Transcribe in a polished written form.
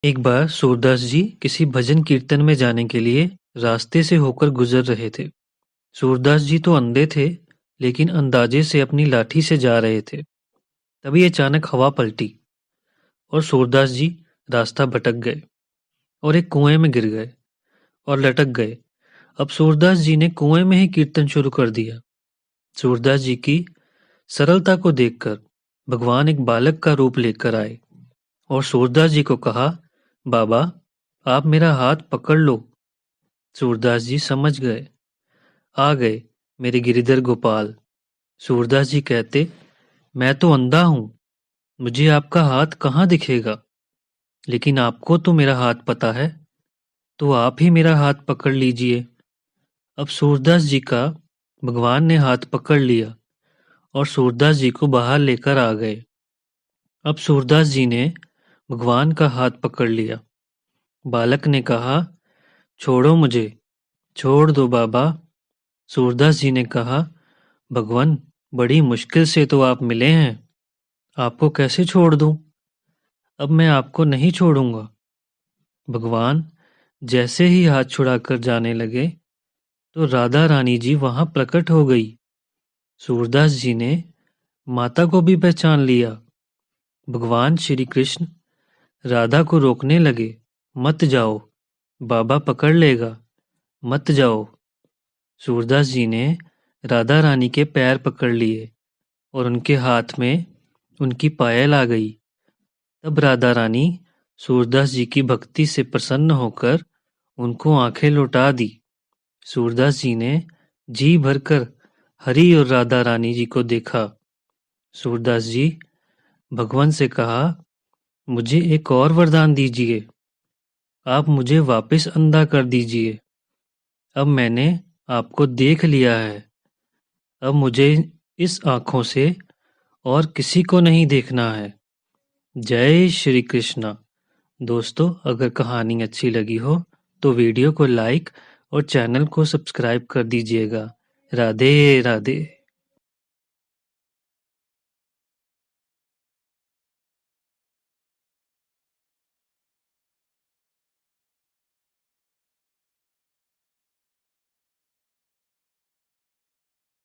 एक बार सूरदास जी किसी भजन कीर्तन में जाने के लिए रास्ते से होकर गुजर रहे थे। सूरदास जी तो अंधे थे, लेकिन अंदाजे से अपनी लाठी से जा रहे थे। तभी अचानक हवा पलटी और सूरदास जी रास्ता भटक गए और एक कुएं में गिर गए और लटक गए। अब सूरदास जी ने कुएं में ही कीर्तन शुरू कर दिया। सूरदास जी की सरलता को देखकर भगवान एक बालक का रूप लेकर आए और सूरदास जी को कहा, बाबा, आप मेरा हाथ पकड़ लो। सूरदास जी समझ गए। आ गए मेरे गिरिधर गोपाल। सूरदास जी कहते, मैं तो अंधा हूँ, मुझे आपका हाथ कहाँ दिखेगा, लेकिन आपको तो मेरा हाथ पता है, तो आप ही मेरा हाथ पकड़ लीजिए। अब सूरदास जी का भगवान ने हाथ पकड़ लिया और सूरदास जी को बाहर लेकर आ गए। अब सूरदास जी ने भगवान का हाथ पकड़ लिया। बालक ने कहा, छोड़ो मुझे, छोड़ दो बाबा। सूरदास जी ने कहा, भगवान, बड़ी मुश्किल से तो आप मिले हैं, आपको कैसे छोड़ दूं? अब मैं आपको नहीं छोड़ूंगा। भगवान जैसे ही हाथ छुड़ाकर जाने लगे तो राधा रानी जी वहां प्रकट हो गई। सूरदास जी ने माता को भी पहचान लिया। भगवान श्री कृष्ण राधा को रोकने लगे, मत जाओ, बाबा पकड़ लेगा, मत जाओ। सूरदास जी ने राधा रानी के पैर पकड़ लिए और उनके हाथ में उनकी पायल आ गई। तब राधा रानी सूरदास जी की भक्ति से प्रसन्न होकर उनको आंखें लौटा दी। सूरदास जी ने जी भरकर हरि और राधा रानी जी को देखा। सूरदास जी भगवान से कहा, मुझे एक और वरदान दीजिए, आप मुझे वापस अंधा कर दीजिए। अब मैंने आपको देख लिया है, अब मुझे इस आंखों से और किसी को नहीं देखना है। जय श्री कृष्णा। दोस्तों, अगर कहानी अच्छी लगी हो तो वीडियो को लाइक और चैनल को सब्सक्राइब कर दीजिएगा। राधे राधे।